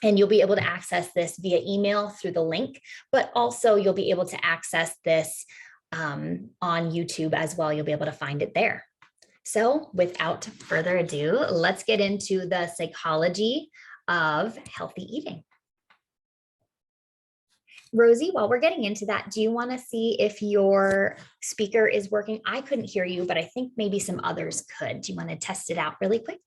And you'll be able to access this via email through the link, but also you'll be able to access this on YouTube as well. You'll be able to find it there. So without further ado, let's get into the psychology of healthy eating. Rosie, while we're getting into that, do you want to see if your speaker is working? I couldn't hear you, but I think maybe some others could. Do you want to test it out really quick?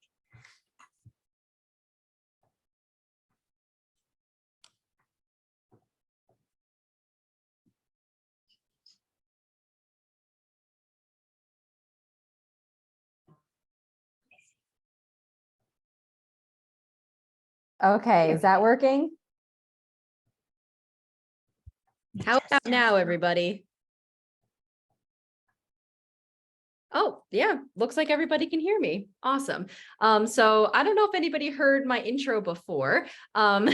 Okay, is that working? How about now, everybody? Oh, yeah, looks like everybody can hear me. Awesome. So I don't know if anybody heard my intro before, but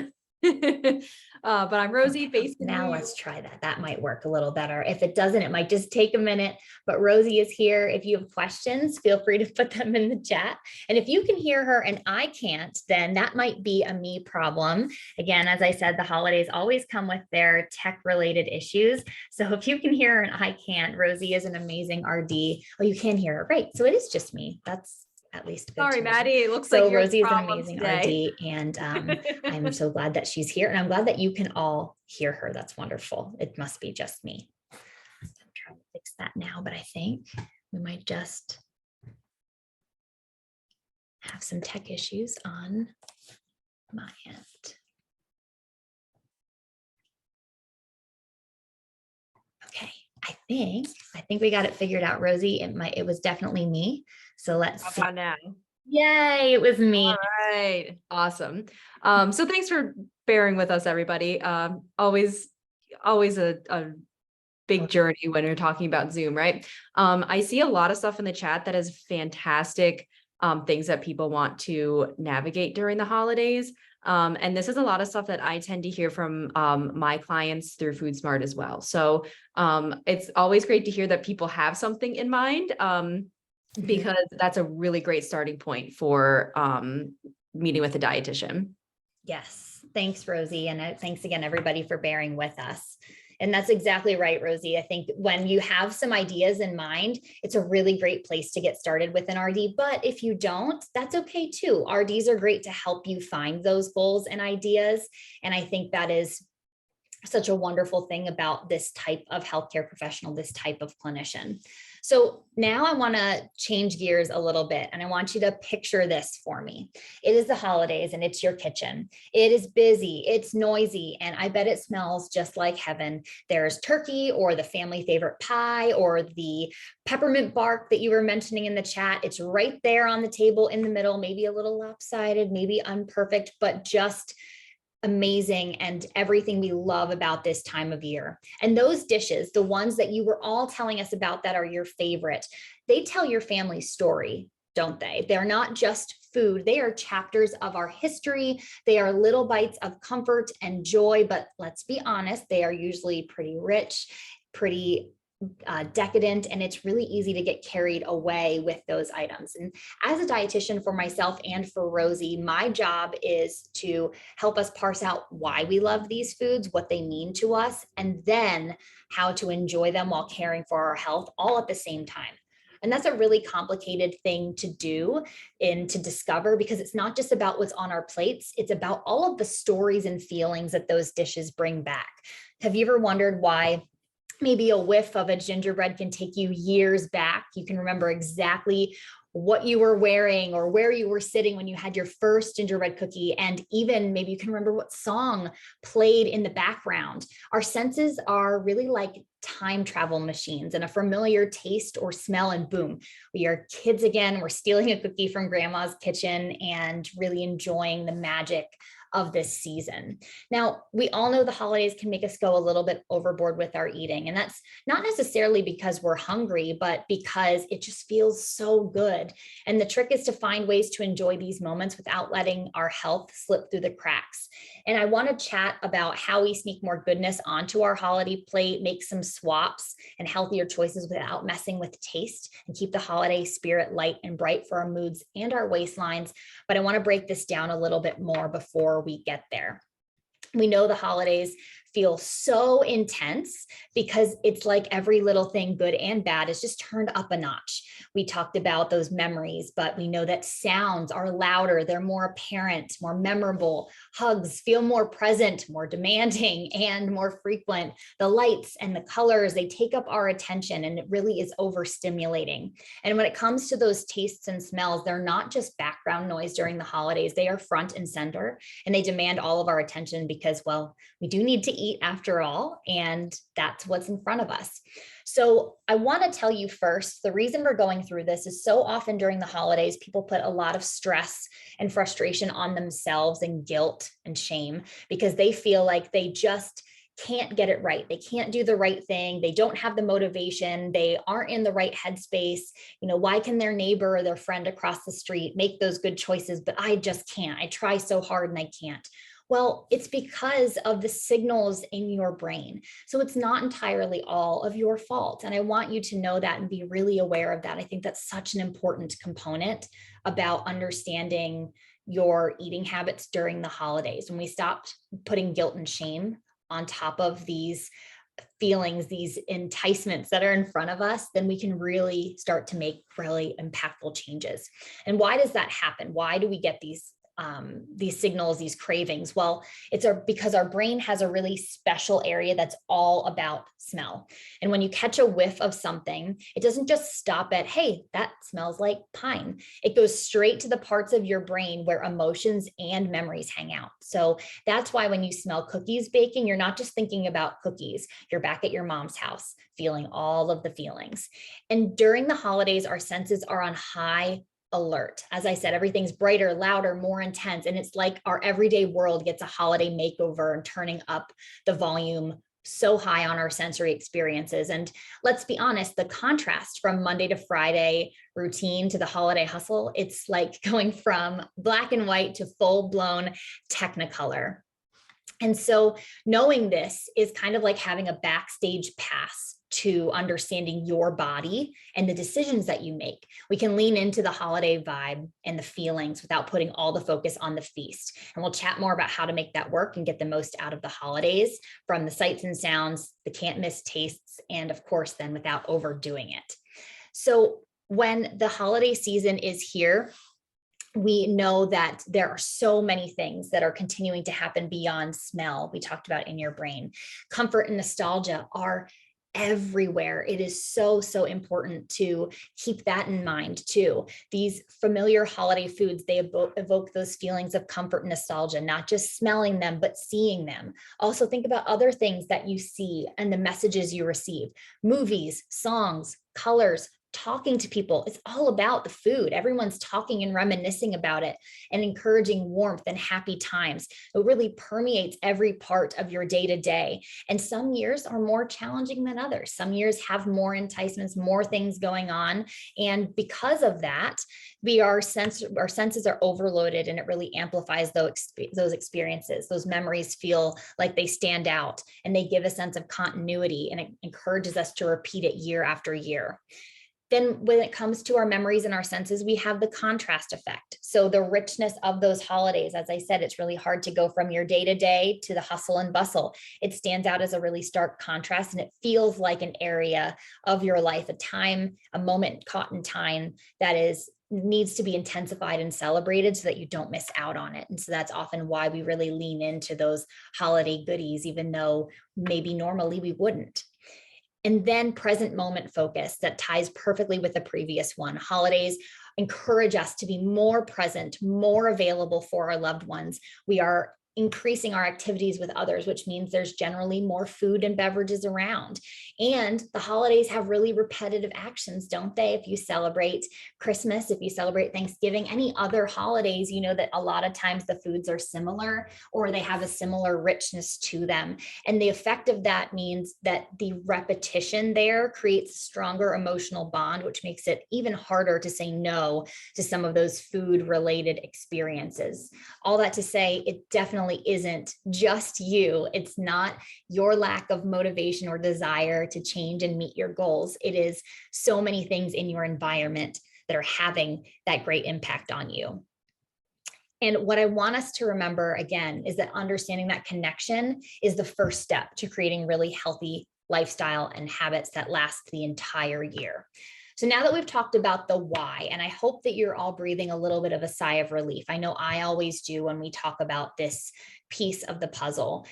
I'm Rosie. Basically, now let's try that. That might work a little better. If it doesn't, it might just take a minute, but Rosie is here. If you have questions, feel free to put them in the chat. And if you can hear her and I can't, then that might be a me problem. Again, as I said, the holidays always come with their tech related issues. So if you can hear her and I can't, Rosie is an amazing RD. Oh, you can hear her. Great. So it is just me. That's at least good. Sorry, Maddie. It looks so like Rosie is an amazing today. RD, and I'm so glad that she's here, and I'm glad that you can all hear her. That's wonderful. It must be just me. I'm trying to fix that now, but I think we might just have some tech issues on my end. Okay, I think we got it figured out, Rosie. It was definitely me. So let's see. How about now? Yay, it was me. All right, awesome. So thanks for bearing with us, everybody. Always a big journey when you're talking about Zoom, right? I see a lot of stuff in the chat that is fantastic, things that people want to navigate during the holidays. And this is a lot of stuff that I tend to hear from my clients through FoodSmart as well. So it's always great to hear that people have something in mind, because that's a really great starting point for meeting with a dietitian. Yes, thanks, Rosie. And thanks again, everybody, for bearing with us. And that's exactly right, Rosie. I think when you have some ideas in mind, it's a really great place to get started with an RD. But if you don't, that's okay too. RDs are great to help you find those goals and ideas. And I think that is such a wonderful thing about this type of healthcare professional, this type of clinician. So now I want to change gears a little bit, and I want you to picture this for me. It is the holidays and it's your kitchen. It is busy, it's noisy, and I bet it smells just like heaven. There's turkey or the family favorite pie or the peppermint bark that you were mentioning in the chat. It's right there on the table in the middle, maybe a little lopsided, maybe unperfect, but just amazing and everything we love about this time of year. And those dishes, the ones that you were all telling us about that are your favorite, they tell your family's story, don't they? They're not just food. They are chapters of our history. They are little bites of comfort and joy, but let's be honest, they are usually pretty rich, pretty decadent, and it's really easy to get carried away with those items. And as a dietitian for myself and for Rosie, my job is to help us parse out why we love these foods, what they mean to us, and then how to enjoy them while caring for our health all at the same time. And that's a really complicated thing to do and to discover, because it's not just about what's on our plates, it's about all of the stories and feelings that those dishes bring back. Have you ever wondered why maybe a whiff of a gingerbread can take you years back? You can remember exactly what you were wearing or where you were sitting when you had your first gingerbread cookie. And even maybe you can remember what song played in the background. Our senses are really like time travel machines, and a familiar taste or smell, and boom, we are kids again. We're stealing a cookie from grandma's kitchen and really enjoying the magic of this season. Now, we all know the holidays can make us go a little bit overboard with our eating, and that's not necessarily because we're hungry, but because it just feels so good. And the trick is to find ways to enjoy these moments without letting our health slip through the cracks. And I want to chat about how we sneak more goodness onto our holiday plate, make some swaps and healthier choices without messing with taste, and keep the holiday spirit light and bright for our moods and our waistlines. But I want to break this down a little bit more before we get there. We know the holidays feel so intense because it's like every little thing, good and bad, is just turned up a notch. We talked about those memories, but we know that sounds are louder, they're more apparent, more memorable. Hugs feel more present, more demanding, and more frequent. The lights and the colors, they take up our attention, and it really is overstimulating. And when it comes to those tastes and smells, they're not just background noise during the holidays, they are front and center, and they demand all of our attention because, well, we do need to eat after all, and that's what's in front of us. So I want to tell you first, the reason we're going through this is so often during the holidays, people put a lot of stress and frustration on themselves and guilt and shame because they feel like they just can't get it right. They can't do the right thing. They don't have the motivation. They aren't in the right headspace. Why can their neighbor or their friend across the street make those good choices, but I just can't. I try so hard and I can't. Well, it's because of the signals in your brain. So it's not entirely all of your fault. And I want you to know that and be really aware of that. I think that's such an important component about understanding your eating habits during the holidays. When we stopped putting guilt and shame on top of these feelings, these enticements that are in front of us, then we can really start to make really impactful changes. And why does that happen? Why do we get these signals, these cravings? Well, because our brain has a really special area that's all about smell. And when you catch a whiff of something, it doesn't just stop at, hey, that smells like pine. It goes straight to the parts of your brain where emotions and memories hang out. So that's why when you smell cookies baking, you're not just thinking about cookies. You're back at your mom's house, feeling all of the feelings. And during the holidays, our senses are on high alert. As I said, everything's brighter, louder, more intense. And it's like our everyday world gets a holiday makeover and turning up the volume so high on our sensory experiences. And let's be honest, the contrast from Monday to Friday routine to the holiday hustle, it's like going from black and white to full blown Technicolor. And so knowing this is kind of like having a backstage pass to understanding your body and the decisions that you make. We can lean into the holiday vibe and the feelings without putting all the focus on the feast. And we'll chat more about how to make that work and get the most out of the holidays from the sights and sounds, the can't miss tastes, and of course, then without overdoing it. So when the holiday season is here, we know that there are so many things that are continuing to happen beyond smell. We talked about in your brain. Comfort and nostalgia are everywhere. It is so, so important to keep that in mind too. These familiar holiday foods, they evoke those feelings of comfort and nostalgia, not just smelling them, but seeing them. Also think about other things that you see and the messages you receive. Movies, songs, colors, talking to people. It's all about the food. Everyone's talking and reminiscing about it and encouraging warmth and happy times. It really permeates every part of your day to day. And some years are more challenging than others. Some years have more enticements, more things going on. And because of that, our senses are overloaded, and it really amplifies those experiences. Those memories feel like they stand out, and they give a sense of continuity, and it encourages us to repeat it year after year. Then when it comes to our memories and our senses, we have the contrast effect. So the richness of those holidays, as I said, it's really hard to go from your day-to-day to the hustle and bustle. It stands out as a really stark contrast, and it feels like an area of your life, a time, a moment caught in time that needs to be intensified and celebrated so that you don't miss out on it. And so that's often why we really lean into those holiday goodies, even though maybe normally we wouldn't. And then present moment focus that ties perfectly with the previous one. Holidays encourage us to be more present, more available for our loved ones. We are increasing our activities with others, which means there's generally more food and beverages around. And the holidays have really repetitive actions, don't they? If you celebrate Christmas, if you celebrate Thanksgiving, any other holidays, you know that a lot of times the foods are similar or they have a similar richness to them. And the effect of that means that the repetition there creates a stronger emotional bond, which makes it even harder to say no to some of those food related experiences. All that to say, it definitely definitely isn't just you. It's not your lack of motivation or desire to change and meet your goals. It is so many things in your environment that are having that great impact on you. And what I want us to remember again is that understanding that connection is the first step to creating really healthy lifestyle and habits that last the entire year. So now that we've talked about the why, and I hope that you're all breathing a little bit of a sigh of relief. I know I always do when we talk about this piece of the puzzle.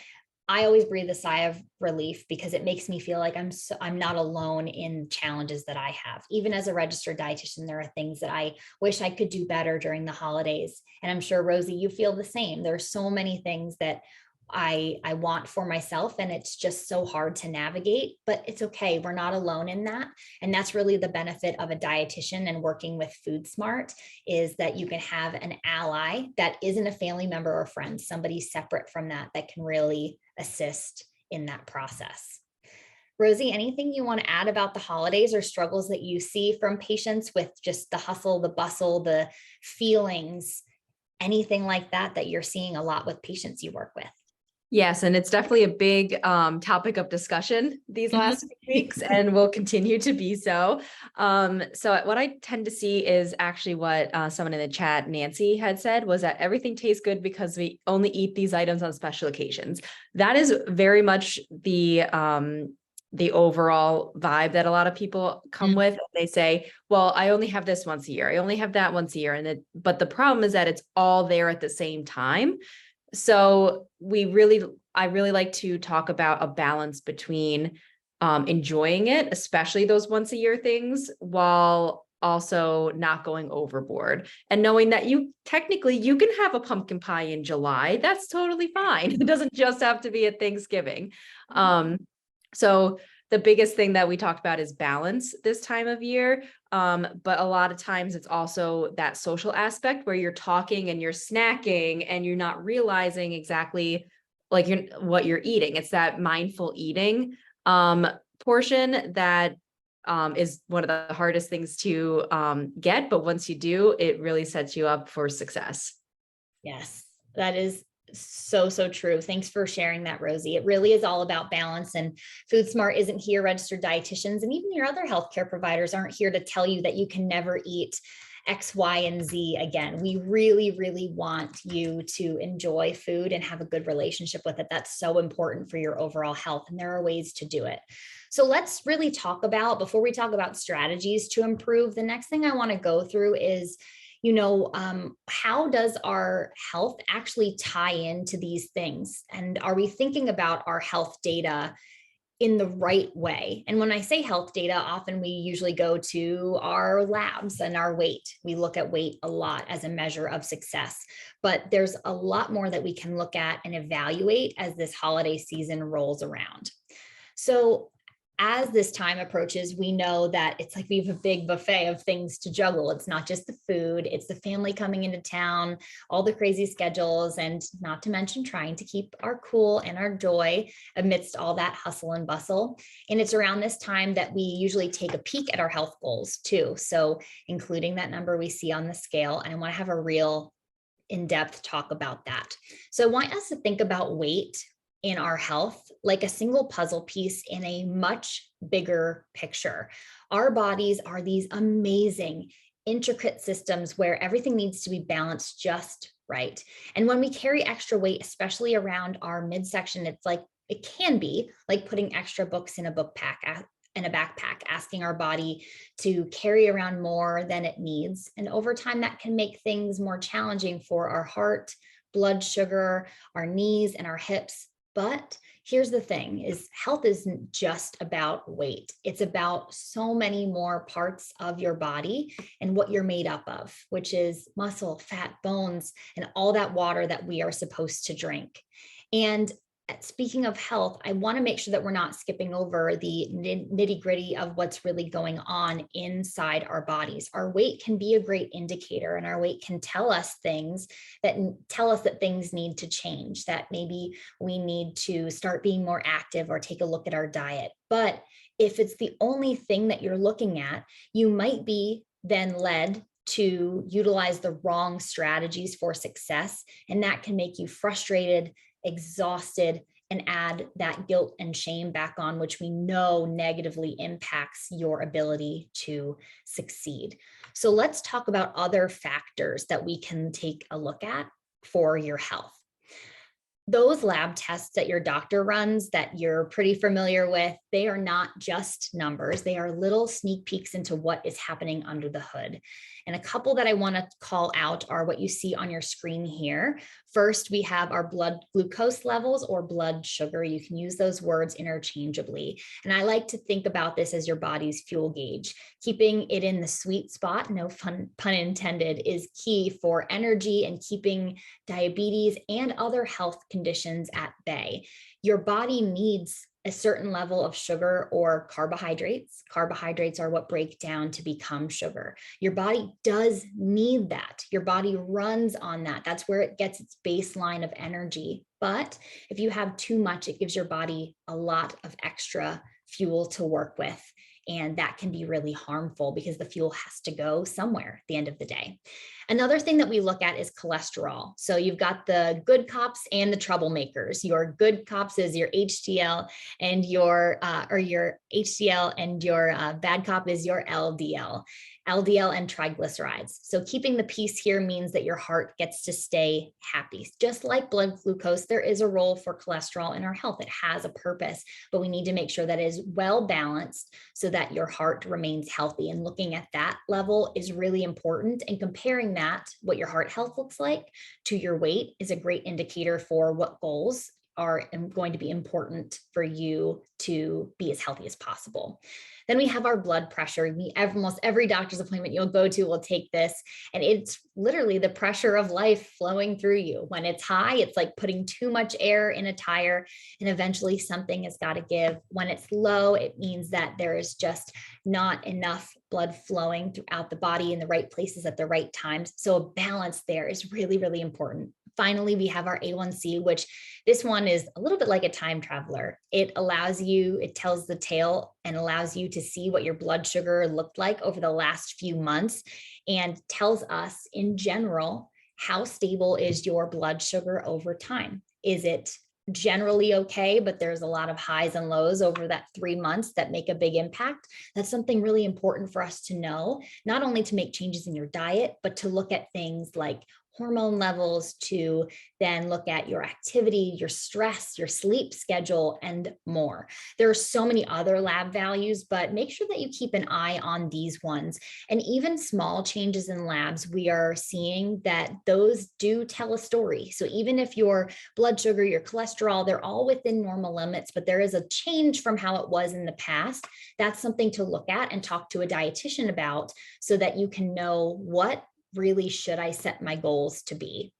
I always breathe a sigh of relief because it makes me feel like I'm not alone in challenges that I have. Even as a registered dietitian, there are things that I wish I could do better during the holidays. And I'm sure, Rosie, you feel the same. There are so many things that I want for myself, and it's just so hard to navigate, but it's okay. We're not alone in that. And that's really the benefit of a dietitian and working with Food Smart, is that you can have an ally that isn't a family member or friend, somebody separate from that can really assist in that process. Rosie, anything you want to add about the holidays or struggles that you see from patients with just the hustle, the bustle, the feelings, anything like that you're seeing a lot with patients you work with? Yes, and it's definitely a big topic of discussion these last few weeks, and will continue to be so. So what I tend to see is actually what someone in the chat, Nancy, had said, was that everything tastes good because we only eat these items on special occasions. That is very much the overall vibe that a lot of people come with. They say, well, I only have this once a year. I only have that once a year. But the problem is that it's all there at the same time. So I really like to talk about a balance between enjoying it, especially those once a year things, while also not going overboard, and knowing that you can have a pumpkin pie in July. That's totally fine. It doesn't just have to be at Thanksgiving. So the biggest thing that we talked about is balance this time of year. But a lot of times it's also that social aspect where you're talking and you're snacking and you're not realizing exactly like what you're eating. It's that mindful eating portion that is one of the hardest things to get. But once you do, it really sets you up for success. Yes, that is so true. Thanks for sharing that, Rosie. It really is all about balance, and Food Smart isn't here. Registered dietitians and even your other healthcare providers aren't here to tell you that you can never eat X, Y, and Z again. We really want you to enjoy food and have a good relationship with it. That's so important for your overall health, and there are ways to do it. So let's really talk about, before we talk about strategies to improve, the next thing I want to go through is, how does our health actually tie into these things? And are we thinking about our health data in the right way? And when I say health data, often we usually go to our labs and our weight. We look at weight a lot as a measure of success, but there's a lot more that we can look at and evaluate as this holiday season rolls around. So as this time approaches, we know that it's like we have a big buffet of things to juggle. It's not just the food, it's the family coming into town, all the crazy schedules, and not to mention trying to keep our cool and our joy amidst all that hustle and bustle. And it's around this time that we usually take a peek at our health goals too. So including that number we see on the scale, and I want to have a real in-depth talk about that. So I want us to think about weight in our health like a single puzzle piece in a much bigger picture. Our bodies are these amazing, intricate systems where everything needs to be balanced just right. And when we carry extra weight, especially around our midsection, it can be like putting extra books in a backpack, asking our body to carry around more than it needs. And over time, that can make things more challenging for our heart, blood sugar, our knees, and our hips. But here's the thing, is health isn't just about weight. It's about so many more parts of your body and what you're made up of, which is muscle, fat, bones, and all that water that we are supposed to drink. And speaking of health, I want to make sure that we're not skipping over the nitty gritty of what's really going on inside our bodies. Our weight can be a great indicator, and our weight can tell us things that things need to change, that maybe we need to start being more active or take a look at our diet. But if it's the only thing that you're looking at, you might be then led to utilize the wrong strategies for success. And that can make you frustrated, exhausted, and add that guilt and shame back on, which we know negatively impacts your ability to succeed. So let's talk about other factors that we can take a look at for your health. Those lab tests that your doctor runs that you're pretty familiar with, they are not just numbers. They are little sneak peeks into what is happening under the hood. And a couple that I want to call out are what you see on your screen here. First, we have our blood glucose levels or blood sugar. You can use those words interchangeably. And I like to think about this as your body's fuel gauge. Keeping it in the sweet spot, no pun intended, is key for energy and keeping diabetes and other health conditions at bay. Your body needs a certain level of sugar or carbohydrates. Carbohydrates are what break down to become sugar. Your body does need that. Your body runs on that. That's where it gets its baseline of energy. But if you have too much, it gives your body a lot of extra fuel to work with. And that can be really harmful because the fuel has to go somewhere at the end of the day. Another thing that we look at is cholesterol. So you've got the good cops and the troublemakers. Your good cops is your HDL and your bad cop is your LDL. LDL and triglycerides. So keeping the peace here means that your heart gets to stay happy. Just like blood glucose, there is a role for cholesterol in our health. It has a purpose, but we need to make sure that it is well balanced so that your heart remains healthy. And looking at that level is really important. And comparing that, what your heart health looks like, to your weight is a great indicator for what goals are going to be important for you to be as healthy as possible. Then we have our blood pressure. Almost every doctor's appointment you'll go to will take this, and it's literally the pressure of life flowing through you. When it's high, it's like putting too much air in a tire, and eventually something has got to give. When it's low, it means that there is just not enough blood flowing throughout the body in the right places at the right times. So a balance there is really, really important. Finally, we have our A1C, which this one is a little bit like a time traveler. It tells the tale and allows you to see what your blood sugar looked like over the last few months and tells us in general, how stable is your blood sugar over time? Is it generally okay, but there's a lot of highs and lows over that 3 months that make a big impact? That's something really important for us to know, not only to make changes in your diet, but to look at things like hormone levels, to then look at your activity, your stress, your sleep schedule, and more. There are so many other lab values, but make sure that you keep an eye on these ones. And even small changes in labs, we are seeing that those do tell a story. So even if your blood sugar, your cholesterol, they're all within normal limits, but there is a change from how it was in the past, that's something to look at and talk to a dietitian about so that you can know what really should I set my goals to be.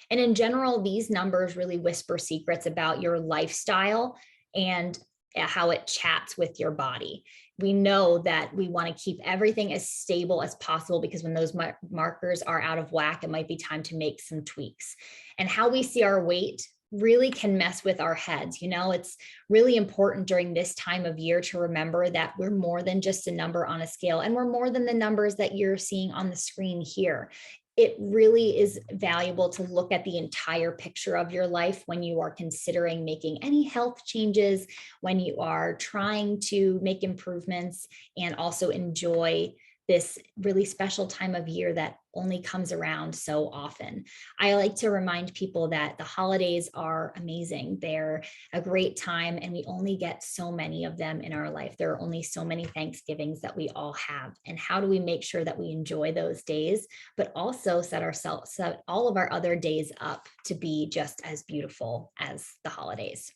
And in general, these numbers really whisper secrets about your lifestyle and how it chats with your body. We know that we want to keep everything as stable as possible because when those markers are out of whack, it might be time to make some tweaks. And how we see our weight really can mess with our heads. It's really important during this time of year to remember that we're more than just a number on a scale, and we're more than the numbers that you're seeing on the screen here. It really is valuable to look at the entire picture of your life when you are considering making any health changes, when you are trying to make improvements, and also enjoy this really special time of year that only comes around so often. I like to remind people that the holidays are amazing. They're a great time, and we only get so many of them in our life. There are only so many Thanksgivings that we all have. And how do we make sure that we enjoy those days, but also set all of our other days up to be just as beautiful as the holidays?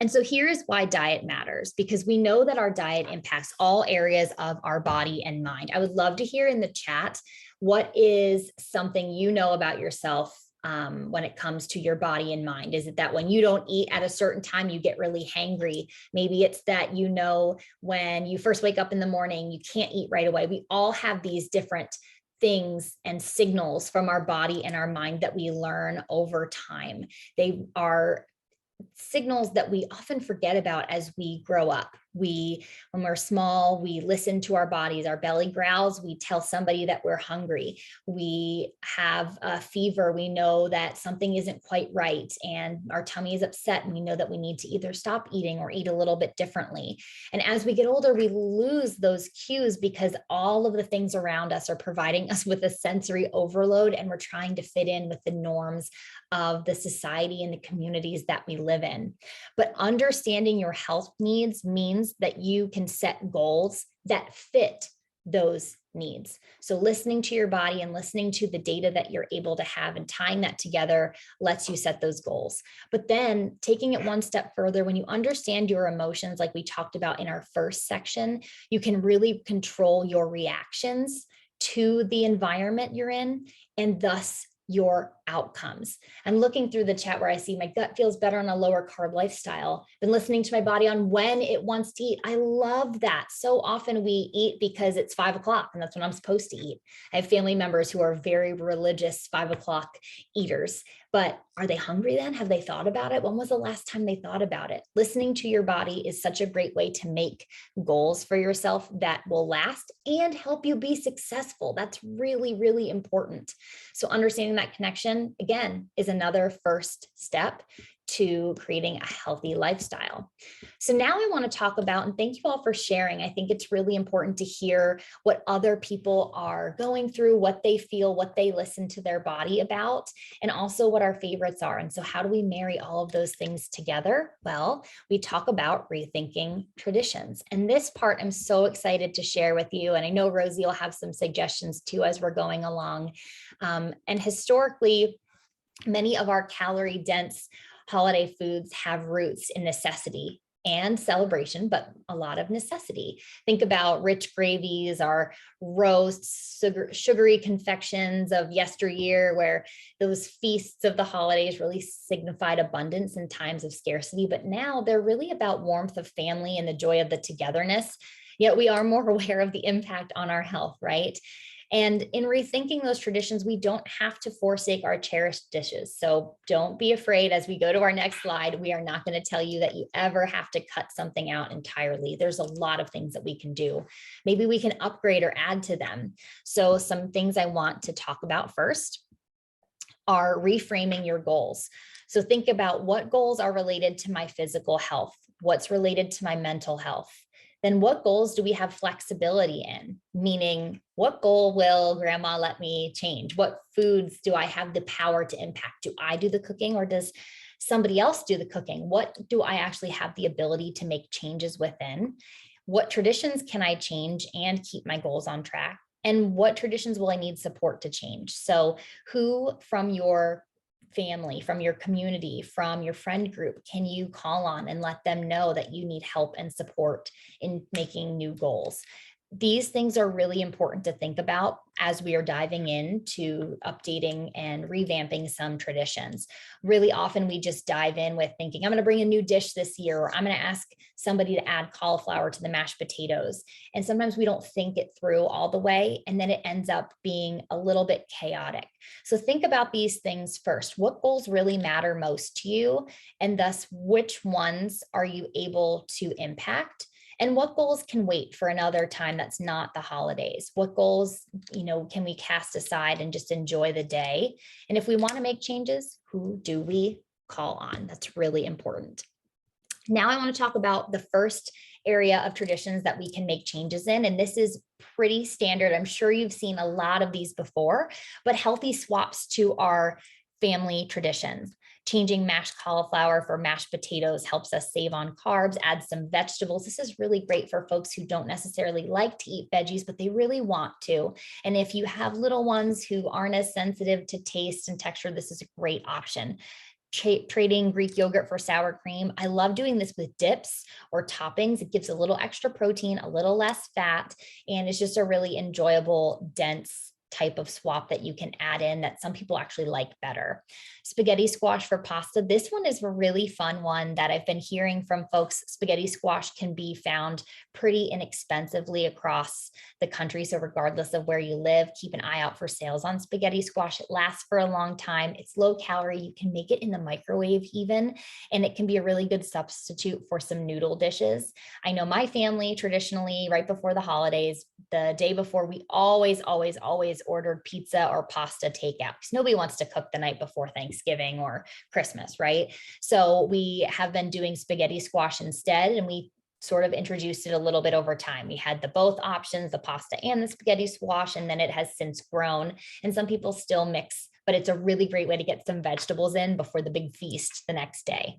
And so here's why diet matters, because we know that our diet impacts all areas of our body and mind. I would love to hear in the chat, what is something you know about yourself when it comes to your body and mind? Is it that when you don't eat at a certain time, you get really hangry? Maybe it's that, when you first wake up in the morning, you can't eat right away. We all have these different things and signals from our body and our mind that we learn over time. They are signals that we often forget about as we grow up. When we're small, we listen to our bodies. Our belly growls, we tell somebody that we're hungry. We have a fever, we know that something isn't quite right, and our tummy is upset, and we know that we need to either stop eating or eat a little bit differently. And as we get older, we lose those cues because all of the things around us are providing us with a sensory overload, and we're trying to fit in with the norms of the society and the communities that we live in. But understanding your health needs means that you can set goals that fit those needs. So listening to your body and listening to the data that you're able to have and tying that together lets you set those goals. But then taking it one step further, when you understand your emotions, like we talked about in our first section, you can really control your reactions to the environment you're in, and thus your outcomes. I'm looking through the chat where I see my gut feels better on a lower carb lifestyle. Been listening to my body on when it wants to eat. I love that. So often we eat because it's 5 o'clock and that's when I'm supposed to eat. I have family members who are very religious 5 o'clock eaters, but are they hungry then? Have they thought about it? When was the last time they thought about it? Listening to your body is such a great way to make goals for yourself that will last and help you be successful. That's really, really important. So understanding that connection, again, is another first step to creating a healthy lifestyle. So now I want to talk about, and thank you all for sharing. I think it's really important to hear what other people are going through, what they feel, what they listen to their body about, and also what our favorites are. And so how do we marry all of those things together? Well, we talk about rethinking traditions. And this part I'm so excited to share with you. And I know Rosie will have some suggestions too as we're going along. And historically, many of our calorie dense holiday foods have roots in necessity and celebration, but a lot of necessity. Think about rich gravies, our roasts, sugary confections of yesteryear, where those feasts of the holidays really signified abundance in times of scarcity. But now they're really about warmth of family and the joy of the togetherness. Yet we are more aware of the impact on our health, right? And in rethinking those traditions, we don't have to forsake our cherished dishes. So don't be afraid. As we go to our next slide, we are not going to tell you that you ever have to cut something out entirely. There's a lot of things that we can do. Maybe we can upgrade or add to them. So some things I want to talk about first are reframing your goals. So think about what goals are related to my physical health, what's related to my mental health. Then what goals do we have flexibility in? Meaning, what goal will grandma let me change? What foods do I have the power to impact? Do I do the cooking or does somebody else do the cooking? What do I actually have the ability to make changes within? What traditions can I change and keep my goals on track? And what traditions will I need support to change? So who from your family, from your community, from your friend group, can you call on and let them know that you need help and support in making new goals? These things are really important to think about as we are diving into updating and revamping some traditions. Really often we just dive in with thinking, I'm going to bring a new dish this year, or I'm going to ask somebody to add cauliflower to the mashed potatoes. And sometimes we don't think it through all the way, and then it ends up being a little bit chaotic. So think about these things first. What goals really matter most to you? And thus, which ones are you able to impact? And what goals can wait for another time that's not the holidays? What goals, can we cast aside and just enjoy the day? And if we want to make changes, who do we call on? That's really important. Now I want to talk about the first area of traditions that we can make changes in. And this is pretty standard. I'm sure you've seen a lot of these before, but healthy swaps to our family traditions. Changing mashed cauliflower for mashed potatoes helps us save on carbs, add some vegetables. This is really great for folks who don't necessarily like to eat veggies, but they really want to. And if you have little ones who aren't as sensitive to taste and texture, this is a great option. Trading Greek yogurt for sour cream. I love doing this with dips or toppings. It gives a little extra protein, a little less fat, and it's just a really enjoyable, dense type of swap that you can add in that some people actually like better. spaghetti squash for pasta. This one is a really fun one that I've been hearing from folks. Spaghetti squash can be found pretty inexpensively across the country. So regardless of where you live, keep an eye out for sales on spaghetti squash. It lasts for a long time. It's low calorie. You can make it in the microwave even, and it can be a really good substitute for some noodle dishes. I know my family traditionally, right before the holidays, the day before, we always ordered pizza or pasta takeout because nobody wants to cook the night before Thanksgiving or Christmas, right? So we have been doing spaghetti squash instead, and we sort of introduced it a little bit over time. We had the both options, the pasta and the spaghetti squash, and then it has since grown. And some people still mix, but it's a really great way to get some vegetables in before the big feast the next day.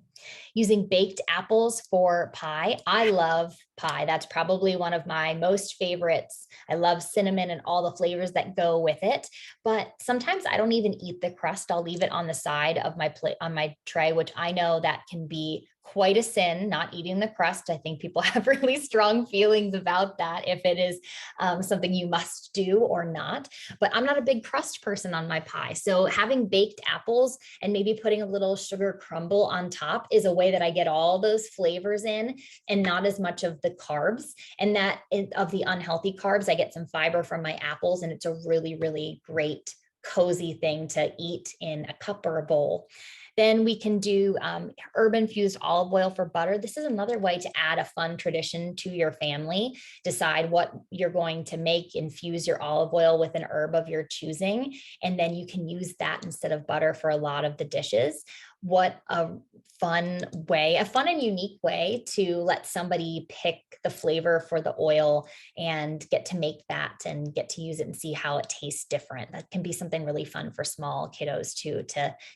Using baked apples for pie. I love pie. That's probably one of my most favorites. I love cinnamon and all the flavors that go with it, but sometimes I don't even eat the crust. I'll leave it on the side of my plate on my tray, which I know that can be quite a sin, not eating the crust. I think people have really strong feelings about that, if it is something you must do or not. But I'm not a big crust person on my pie. So having baked apples and maybe putting a little sugar crumble on top is a way that I get all those flavors in and not as much of the carbs. And that of the unhealthy carbs, I get some fiber from my apples, and it's a really, really great cozy thing to eat in a cup or a bowl. Then we can do herb infused olive oil for butter. This is another way to add a fun tradition to your family. Decide what you're going to make, infuse your olive oil with an herb of your choosing, and then you can use that instead of butter for a lot of the dishes. What a fun way, a fun and unique way to let somebody pick the flavor for the oil and get to make that and get to use it and see how it tastes different. That can be something really fun for small kiddos too,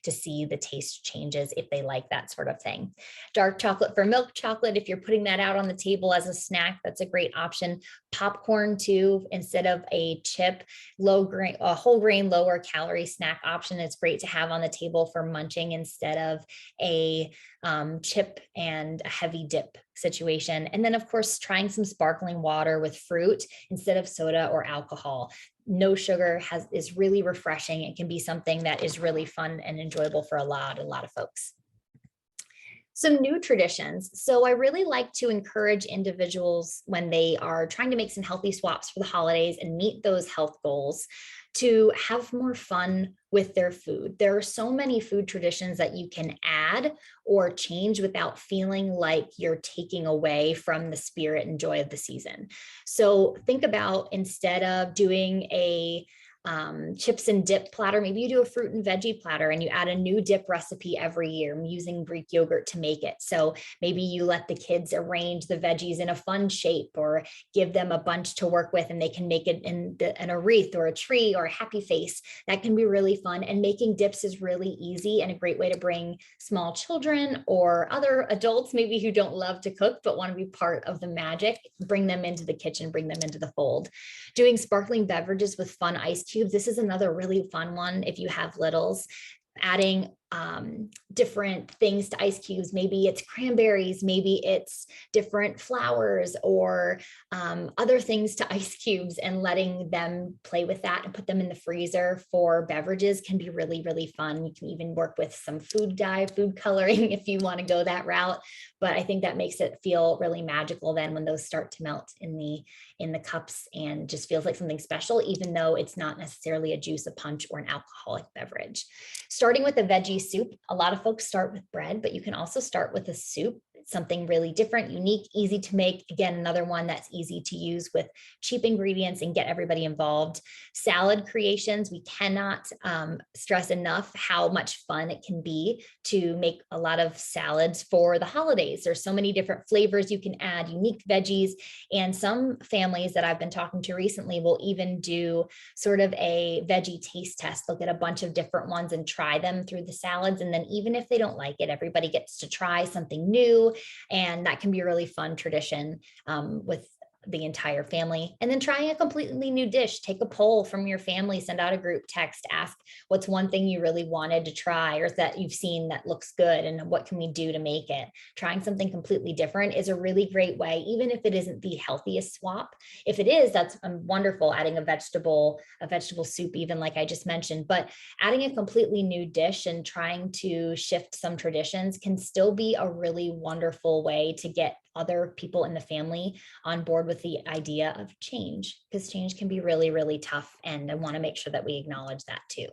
to see the taste changes if they like that sort of thing. Dark chocolate for milk chocolate. If you're putting that out on the table as a snack, that's a great option. Popcorn too, instead of a chip, low grain, a whole grain, lower calorie snack option. It's great to have on the table for munching instead of a chip and a heavy dip situation. And then of course, trying some sparkling water with fruit instead of soda or alcohol. No sugar is really refreshing. It can be something that is really fun and enjoyable for a lot of folks. Some new traditions. So I really like to encourage individuals when they are trying to make some healthy swaps for the holidays and meet those health goals to have more fun with their food. There are so many food traditions that you can add or change without feeling like you're taking away from the spirit and joy of the season. So think about, instead of doing a chips and dip platter, maybe you do a fruit and veggie platter and you add a new dip recipe every year. I'm using Greek yogurt to make it. So maybe you let the kids arrange the veggies in a fun shape or give them a bunch to work with, and they can make it in a wreath or a tree or a happy face. That can be really fun. And making dips is really easy and a great way to bring small children or other adults maybe who don't love to cook but want to be part of the magic, bring them into the kitchen, bring them into the fold. Doing sparkling beverages with fun ice cubes. This is another really fun one if you have littles. Adding different things to ice cubes. Maybe it's cranberries, maybe it's different flowers or other things to ice cubes, and letting them play with that and put them in the freezer for beverages can be really, really fun. You can even work with some food coloring if you want to go that route. But I think that makes it feel really magical then when those start to melt in the cups, and just feels like something special, even though it's not necessarily a juice, a punch, or an alcoholic beverage. Starting with a veggie soup. A lot of folks start with bread, but you can also start with a soup. It's something really different, unique, easy to make. Again, another one that's easy to use with cheap ingredients and get everybody involved. Salad creations. We cannot stress enough how much fun it can be to make a lot of salads for the holidays. There's so many different flavors you can add, unique veggies, and some families that I've been talking to recently will even do sort of a veggie taste test. They'll get a bunch of different ones and try them through the salads. And then even if they don't like it, everybody gets to try something new. And that can be a really fun tradition with the entire family. And then trying a completely new dish. Take a poll from your family, send out a group text, ask what's one thing you really wanted to try or that you've seen that looks good and what can we do to make it. Trying something completely different is a really great way, even if it isn't the healthiest swap. If it is, that's wonderful, adding a vegetable soup, even like I just mentioned, but adding a completely new dish and trying to shift some traditions can still be a really wonderful way to get other people in the family on board with the idea of change, because change can be really, really tough. And I want to make sure that we acknowledge that too.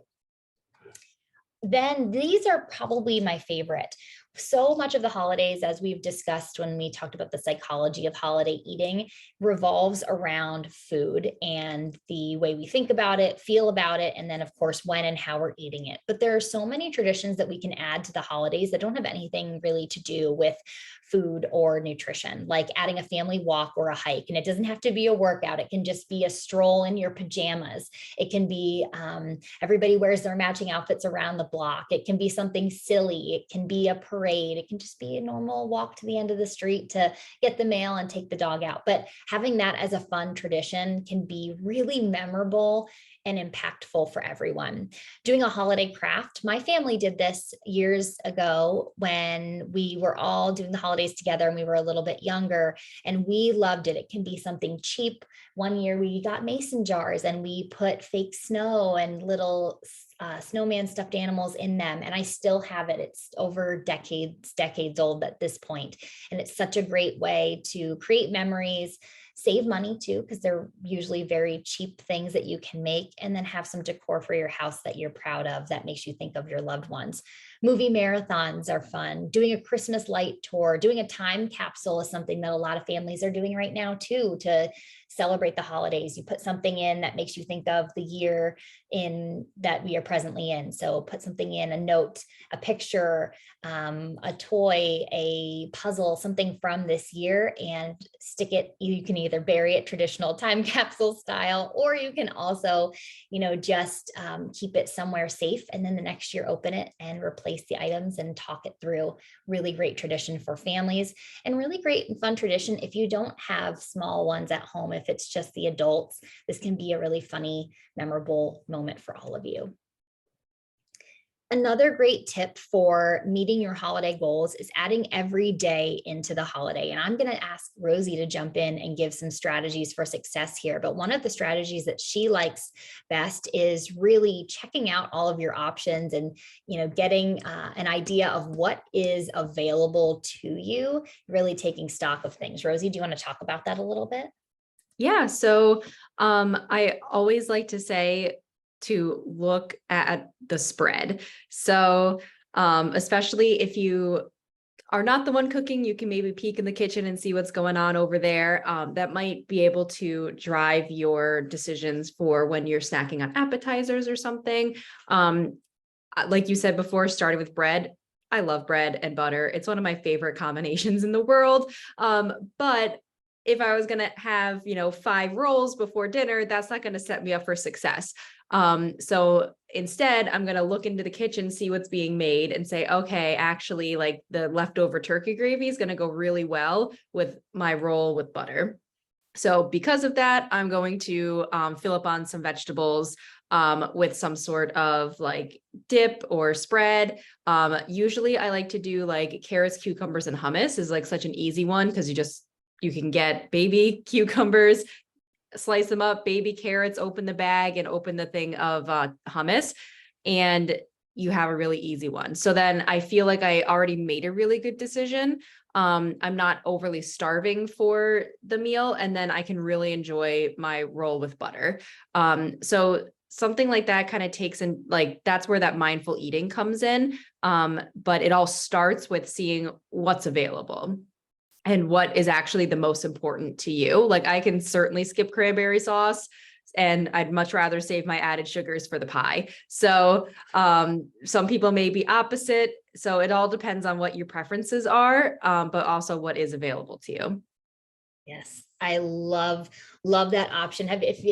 Then these are probably my favorite. So much of the holidays, as we've discussed when we talked about the psychology of holiday eating, revolves around food and the way we think about it, feel about it, and then of course, when and how we're eating it. But there are so many traditions that we can add to the holidays that don't have anything really to do with food or nutrition, like adding a family walk or a hike. And it doesn't have to be a workout. It can just be a stroll in your pajamas. It can be everybody wears their matching outfits around the block. It can be something silly. It can be a parade. It can just be a normal walk to the end of the street to get the mail and take the dog out. But having that as a fun tradition can be really memorable and impactful for everyone. Doing a holiday craft. My family did this years ago when we were all doing the holidays together and we were a little bit younger, and we loved it. It can be something cheap. One year we got mason jars and we put fake snow and little snowman stuffed animals in them. And I still have it. It's over decades old at this point. And it's such a great way to create memories, save money too, because they're usually very cheap things that you can make, and then have some decor for your house that you're proud of that makes you think of your loved ones. Movie marathons are fun. Doing a Christmas light tour, doing a time capsule is something that a lot of families are doing right now too, to celebrate the holidays. You put something in that makes you think of the year in that we are presently in. So put something in, a note, a picture, a toy, a puzzle, something from this year, and stick it. You can either bury it traditional time capsule style, or you can also, just keep it somewhere safe. And then the next year, open it and replace the items and talk it through. Really great tradition for families, and really great and fun tradition if you don't have small ones at home. If it's just the adults, this can be a really funny, memorable moment for all of you. Another great tip for meeting your holiday goals is adding every day into the holiday. And I'm going to ask Rosie to jump in and give some strategies for success here. But one of the strategies that she likes best is really checking out all of your options and, getting an idea of what is available to you, really taking stock of things. Rosie, do you want to talk about that a little bit? Yeah. So I always like to say to look at the spread. So especially if you are not the one cooking, you can maybe peek in the kitchen and see what's going on over there. That might be able to drive your decisions for when you're snacking on appetizers or something. Like you said before, starting with bread. I love bread and butter. It's one of my favorite combinations in the world. But if I was going to have, 5 rolls before dinner, that's not going to set me up for success. So instead, I'm going to look into the kitchen, see what's being made, and say, okay, actually, like the leftover turkey gravy is going to go really well with my roll with butter. So because of that, I'm going to fill up on some vegetables with some sort of like dip or spread. Usually I like to do like carrots, cucumbers, and hummus is like such an easy one, because you can get baby cucumbers, slice them up, baby carrots, open the bag and open the thing of hummus, and you have a really easy one. So then I feel like I already made a really good decision. I'm not overly starving for the meal, and then I can really enjoy my roll with butter. So something like that kind of takes in, like, that's where that mindful eating comes in. But it all starts with seeing what's available and what is actually the most important to you. Like, I can certainly skip cranberry sauce, and I'd much rather save my added sugars for the pie. So some people may be opposite. So it all depends on what your preferences are, but also what is available to you. Yes. I love that option. And if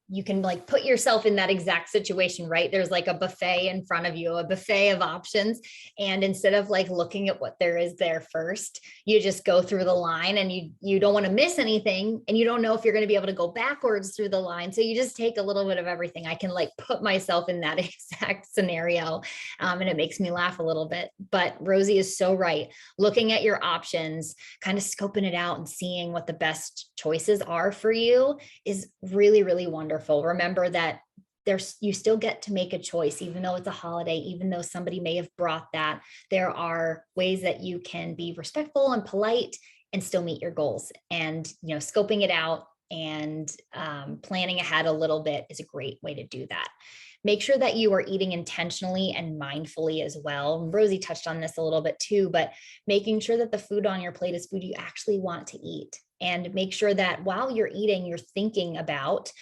you can like put yourself in that exact situation, right? There's like a buffet in front of you, a buffet of options. And instead of like looking at what there is there first, you just go through the line, and you don't want to miss anything, and you don't know if you're going to be able to go backwards through the line. So you just take a little bit of everything. I can like put myself in that exact scenario. And it makes me laugh a little bit, but Rosie is so right. Looking at your options, kind of scoping it out and seeing what the best choices are for you is really, really wonderful. Remember that you still get to make a choice, even though it's a holiday, even though somebody may have brought that. There are ways that you can be respectful and polite and still meet your goals. And, scoping it out and planning ahead a little bit is a great way to do that. Make sure that you are eating intentionally and mindfully as well. Rosie touched on this a little bit too, but making sure that the food on your plate is food you actually want to eat. And make sure that while you're eating, you're thinking about,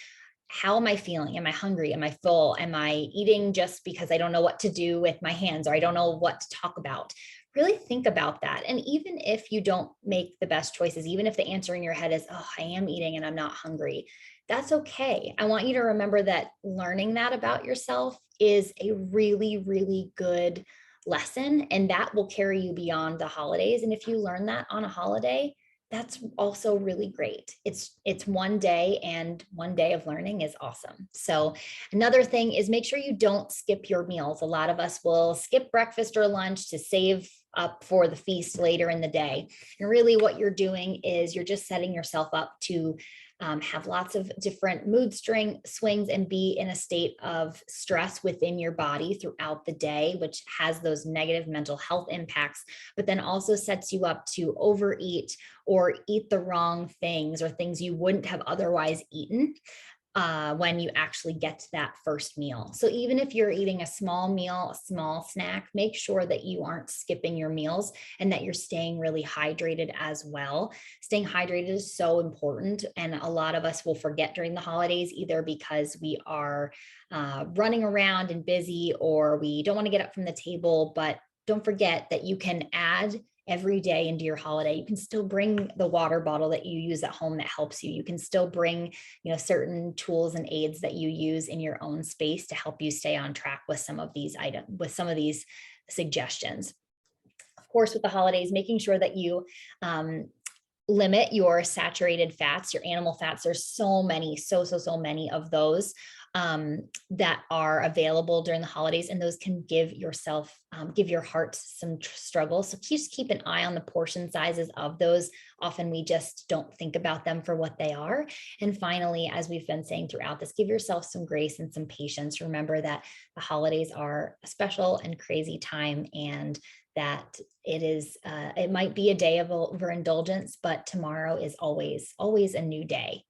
how am I feeling? Am I hungry? Am I full? Am I eating just because I don't know what to do with my hands, or I don't know what to talk about? Really think about that. And even if you don't make the best choices, even if the answer in your head is, oh, I am eating and I'm not hungry, that's okay. I want you to remember that learning that about yourself is a really, really good lesson, and that will carry you beyond the holidays. And if you learn that on a holiday, that's also really great. It's one day, and one day of learning is awesome. So another thing is, make sure you don't skip your meals. A lot of us will skip breakfast or lunch to save up for the feast later in the day. And really what you're doing is you're just setting yourself up to have lots of different mood swings and be in a state of stress within your body throughout the day, which has those negative mental health impacts, but then also sets you up to overeat or eat the wrong things, or things you wouldn't have otherwise eaten when you actually get to that first meal. So even if you're eating a small meal, a small snack, make sure that you aren't skipping your meals and that you're staying really hydrated as well. Staying hydrated is so important. And a lot of us will forget during the holidays, either because we are running around and busy, or we don't want to get up from the table. But don't forget that you can add every day into your holiday. You can still bring the water bottle that you use at home that helps you. You can still bring, certain tools and aids that you use in your own space to help you stay on track with some of these items, with some of these suggestions. Of course, with the holidays, making sure that you limit your saturated fats, your animal fats. There's so many, so many of those that are available during the holidays, and those can give your heart some struggle. So just keep an eye on the portion sizes of those. Often we just don't think about them for what they are. And finally, as we've been saying throughout this, give yourself some grace and some patience. Remember that the holidays are a special and crazy time, and that it might be a day of overindulgence, but tomorrow is always a new day.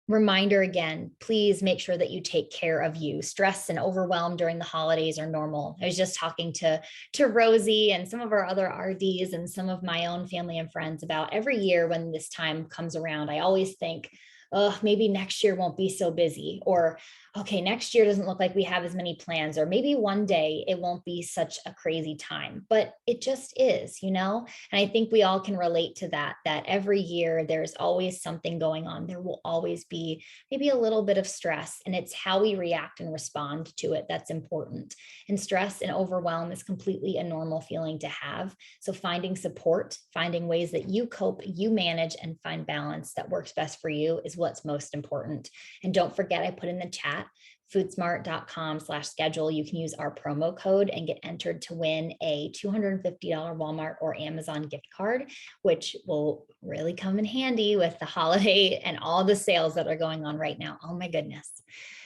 Reminder again, please make sure that you take care of you. Stress and overwhelm during the holidays are normal. I was just talking to Rosie and some of our other RDs and some of my own family and friends about, every year when this time comes around, I always think, oh, maybe next year won't be so busy, or okay, next year doesn't look like we have as many plans, or maybe one day it won't be such a crazy time, but it just is, And I think we all can relate to that every year there's always something going on. There will always be maybe a little bit of stress, and it's how we react and respond to it that's important. And stress and overwhelm is completely a normal feeling to have. So finding support, finding ways that you cope, you manage, and find balance that works best for you is what's most important. And don't forget, I put in the chat, foodsmart.com/schedule. You can use our promo code and get entered to win a $250 Walmart or Amazon gift card, which will really come in handy with the holiday and all the sales that are going on right now. Oh my goodness.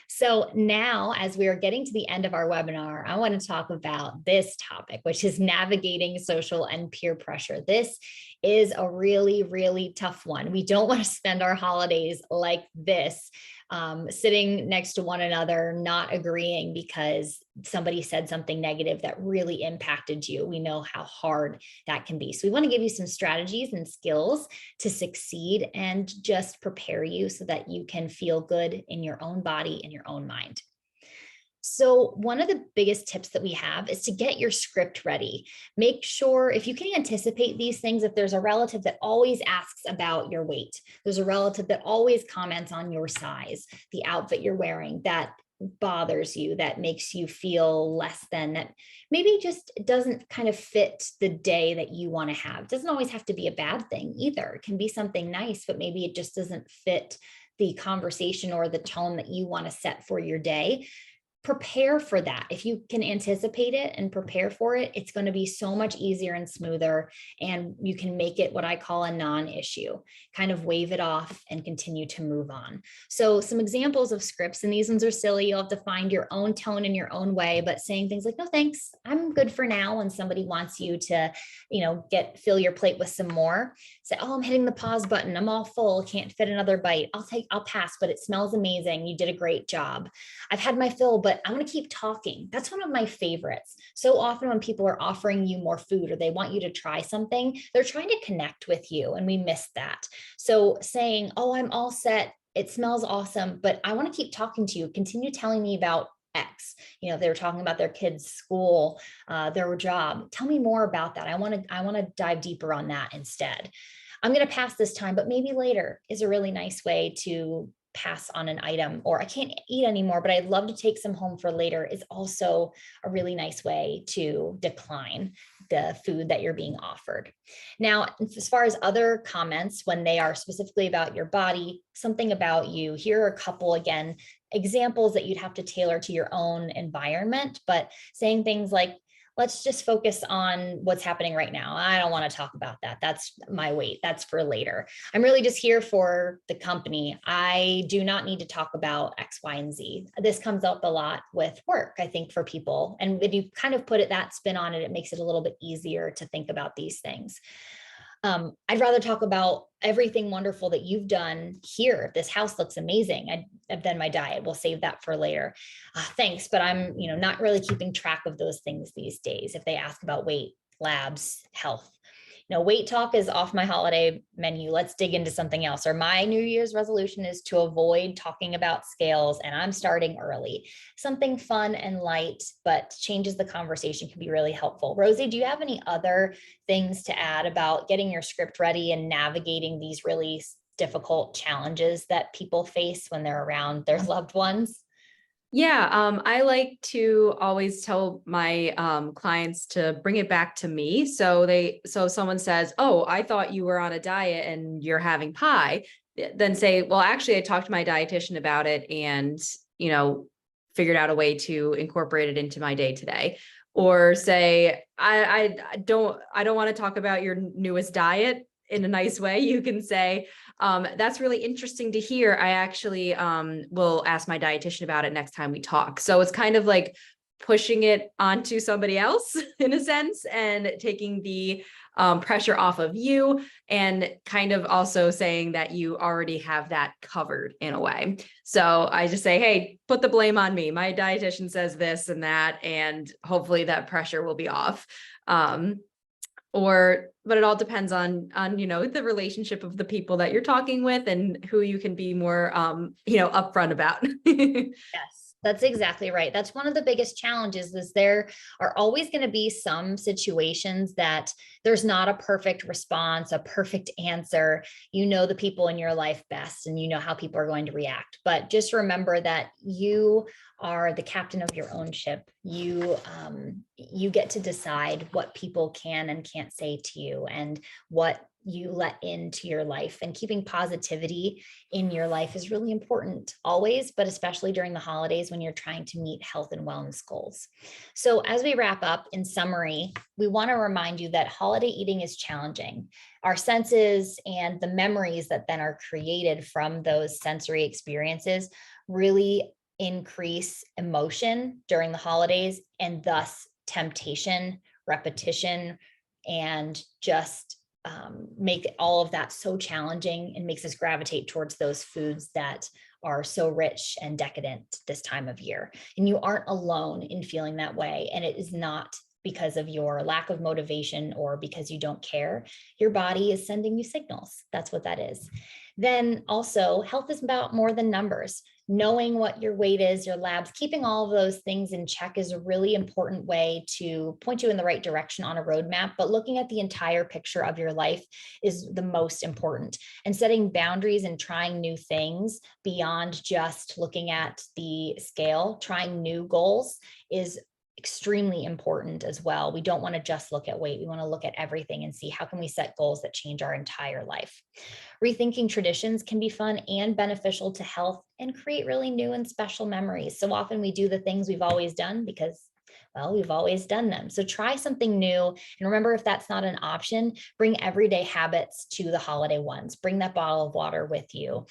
So now, as we are getting to the end of our webinar, I want to talk about this topic, which is navigating social and peer pressure. This is a really, really tough one. We don't want to spend our holidays like this, sitting next to one another, not agreeing because somebody said something negative that really impacted you. We know how hard that can be. So we want to give you some strategies and skills to succeed and just prepare you so that you can feel good in your own body and your own mind. So one of the biggest tips that we have is to get your script ready. Make sure if you can anticipate these things, if there's a relative that always asks about your weight, there's a relative that always comments on your size, the outfit you're wearing, that bothers you, that makes you feel less than, that maybe just doesn't kind of fit the day that you want to have. It doesn't always have to be a bad thing either. It can be something nice, but maybe it just doesn't fit the conversation or the tone that you want to set for your day. Prepare for that. If you can anticipate it and prepare for it, it's going to be so much easier and smoother. And you can make it what I call a non-issue, kind of wave it off and continue to move on. So some examples of scripts, and these ones are silly. You'll have to find your own tone in your own way, but saying things like, no, thanks, I'm good for now. When somebody wants you to, fill your plate with some more, say, oh, I'm hitting the pause button. I'm all full. Can't fit another bite. I'll pass, but it smells amazing. You did a great job. I've had my fill, but I want to keep talking. That's one of my favorites. So often when people are offering you more food or they want you to try something, they're trying to connect with you, and we miss that. So saying, oh, I'm all set. It smells awesome, but I want to keep talking to you. Continue telling me about X. If they were talking about their kids' school, their job, tell me more about that. I want to dive deeper on that instead. I'm going to pass this time, but maybe later is a really nice way to pass on an item. Or I can't eat anymore, but I'd love to take some home for later is also a really nice way to decline the food that you're being offered. Now, as far as other comments, when they are specifically about your body, something about you, here are a couple, again, examples that you'd have to tailor to your own environment, but saying things like, let's just focus on what's happening right now. I don't want to talk about that. That's my weight. That's for later. I'm really just here for the company. I do not need to talk about X, Y, and Z. This comes up a lot with work, I think, for people. And if you kind of put that spin on it, it makes it a little bit easier to think about these things. I'd rather talk about everything wonderful that you've done here. This house looks amazing. I've done my diet. We'll save that for later. Thanks, but I'm, not really keeping track of those things these days. If they ask about weight, labs, health, weight talk is off my holiday menu. Let's dig into something else. Or my New Year's resolution is to avoid talking about scales, and I'm starting early. Something fun and light, but changes the conversation can be really helpful. Rosie, do you have any other things to add about getting your script ready and navigating these really difficult challenges that people face when they're around their loved ones? Yeah, I like to always tell my clients to bring it back to me. So if someone says, "Oh, I thought you were on a diet and you're having pie," then say, "Well, actually, I talked to my dietitian about it and, figured out a way to incorporate it into my day today." Or say, I don't want to talk about your newest diet." In a nice way, you can say, that's really interesting to hear. I actually will ask my dietitian about it next time we talk. So it's kind of like pushing it onto somebody else in a sense, and taking the pressure off of you, and kind of also saying that you already have that covered in a way. So I just say, hey, put the blame on me. My dietitian says this and that, and hopefully that pressure will be off. But it all depends on the relationship of the people that you're talking with and who you can be more upfront about. Yes, that's exactly right. That's one of the biggest challenges is there are always going to be some situations that there's not a perfect response, a perfect answer. The people in your life best, and how people are going to react. But just remember that you are the captain of your own ship. You get to decide what people can and can't say to you, and what you let into your life. And keeping positivity in your life is really important always, but especially during the holidays when you're trying to meet health and wellness goals. So as we wrap up, in summary, we want to remind you that holiday eating is challenging. Our senses and the memories that then are created from those sensory experiences really increase emotion during the holidays, and thus temptation, repetition, and just make all of that so challenging, and makes us gravitate towards those foods that are so rich and decadent this time of year. And you aren't alone in feeling that way. And it is not because of your lack of motivation or because you don't care. Your body is sending you signals. That's what that is. Then also, health is about more than numbers. knowing what your weight is, your labs, keeping all of those things in check is a really important way to point you in the right direction on a roadmap. But looking at the entire picture of your life is the most important. And setting boundaries and trying new things beyond just looking at the scale, trying new goals is extremely important as well. We don't want to just look at weight. We want to look at everything and see how can we set goals that change our entire life. Rethinking traditions can be fun and beneficial to health and create really new and special memories. So often we do the things we've always done because, well, we've always done them. So try something new. And remember, if that's not an option, bring everyday habits to the holiday ones. Bring that bottle of water with you.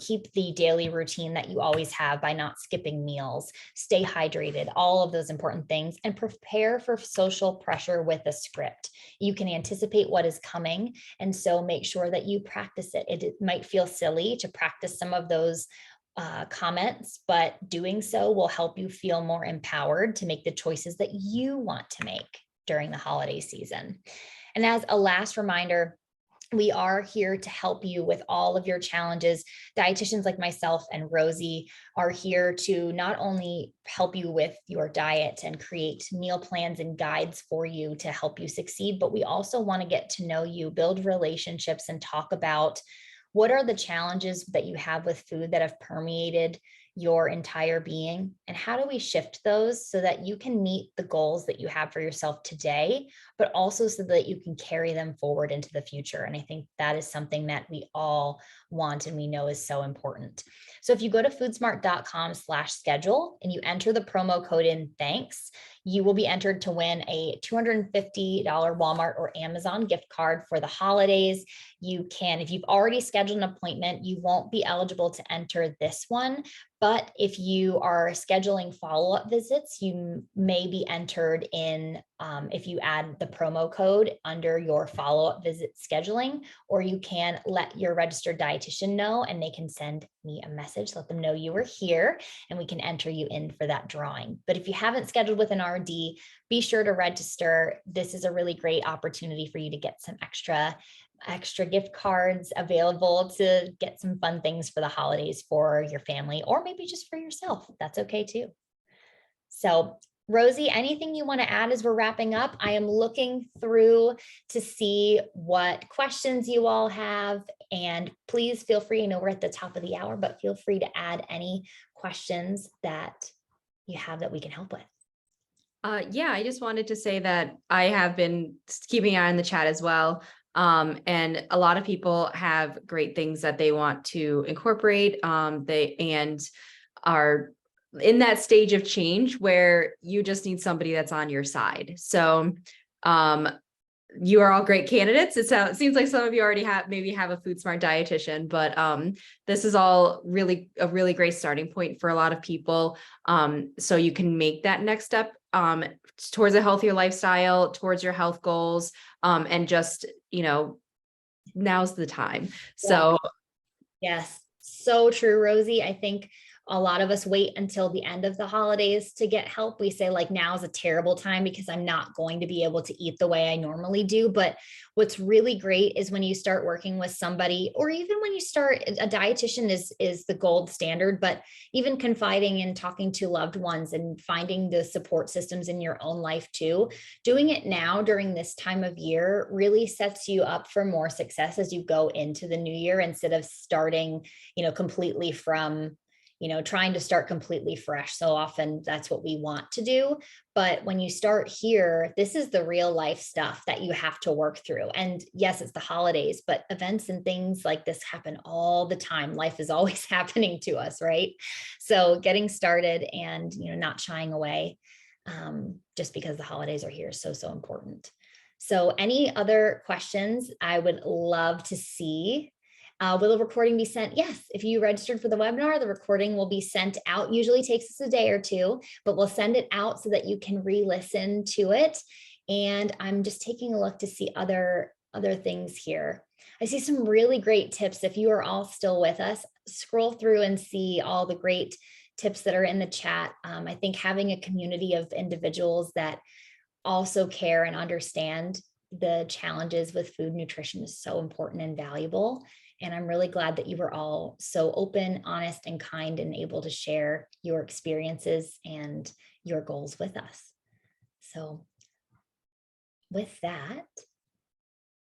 Keep the daily routine that you always have by not skipping meals. Stay hydrated, all of those important things, and prepare for social pressure with a script. You can anticipate what is coming, and so make sure that you practice it. It might feel silly to practice some of those comments, but doing so will help you feel more empowered to make the choices that you want to make during the holiday season. And as a last reminder, we are here to help you with all of your challenges. Dietitians like myself and Rosie are here to not only help you with your diet and create meal plans and guides for you to help you succeed, but we also want to get to know you, build relationships, and talk about what are the challenges that you have with food that have permeated your entire being? And how do we shift those so that you can meet the goals that you have for yourself today, but also so that you can carry them forward into the future? And I think that is something that we all want and we know is so important. So if you go to foodsmart.com/schedule and you enter the promo code in thanks, you will be entered to win a $250 Walmart or Amazon gift card for the holidays. You can, if you've already scheduled an appointment, you won't be eligible to enter this one. But if you are scheduling follow-up visits, you may be entered in if you add the promo code under your follow-up visit scheduling, or you can let your registered dietitian know and they can send me a message, let them know you were here, and we can enter you in for that drawing. But if you haven't scheduled with an RD, be sure to register. This is a really great opportunity for you to get some extra gift cards available to get some fun things for the holidays for your family, or maybe just for yourself. That's okay too. So Rosie, anything you want to add as we're wrapping up? I am looking through to see what questions you all have, and please feel free, I know we're at the top of the hour, but feel free to add any questions that you have that we can help with. Yeah, I just wanted to say that I have been keeping an eye on the chat as well. And a lot of people have great things that they want to incorporate. They are in that stage of change where you just need somebody that's on your side. So, you are all great candidates. It seems like some of you already maybe have a Food Smart dietitian, but this is all a really great starting point for a lot of people. So you can make that next step towards a healthier lifestyle, towards your health goals, and just, now's the time. So yes, so true, Rosie. I think a lot of us wait until the end of the holidays to get help. We say like, now is a terrible time because I'm not going to be able to eat the way I normally do. But what's really great is when you start working with somebody, or even when you start, a dietitian is the gold standard, but even confiding and talking to loved ones and finding the support systems in your own life too, doing it now during this time of year really sets you up for more success as you go into the new year, instead of starting, completely from, trying to start completely fresh. So often that's what we want to do. But when you start here, this is the real life stuff that you have to work through. And yes, it's the holidays, but events and things like this happen all the time. Life is always happening to us, right? So getting started and, not shying away just because the holidays are here is so, so important. So any other questions I would love to see. Will the recording be sent? Yes, if you registered for the webinar, the recording will be sent out. Usually takes us a day or two, but we'll send it out so that you can re-listen to it. And I'm just taking a look to see other things here. I see some really great tips. If you are all still with us, scroll through and see all the great tips that are in the chat. I think having a community of individuals that also care and understand the challenges with food nutrition is so important and valuable. And I'm really glad that you were all so open, honest, and kind and able to share your experiences and your goals with us. So with that,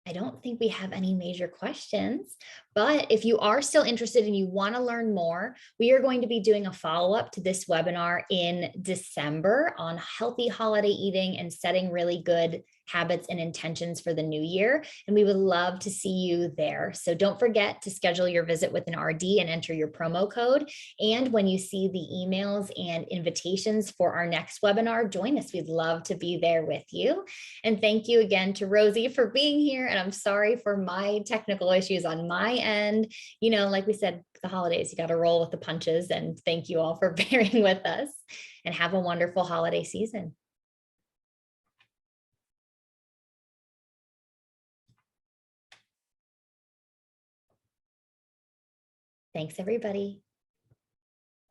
I don't think we have any major questions, but if you are still interested and you want to learn more, we are going to be doing a follow-up to this webinar in December on healthy holiday eating and setting really good habits and intentions for the new year. And we would love to see you there. So don't forget to schedule your visit with an RD and enter your promo code. And when you see the emails and invitations for our next webinar, join us. We'd love to be there with you. And thank you again to Rosie for being here. And I'm sorry for my technical issues on my end. You know, like we said, the holidays, you got to roll with the punches. And thank you all for bearing with us, and have a wonderful holiday season. Thanks, everybody.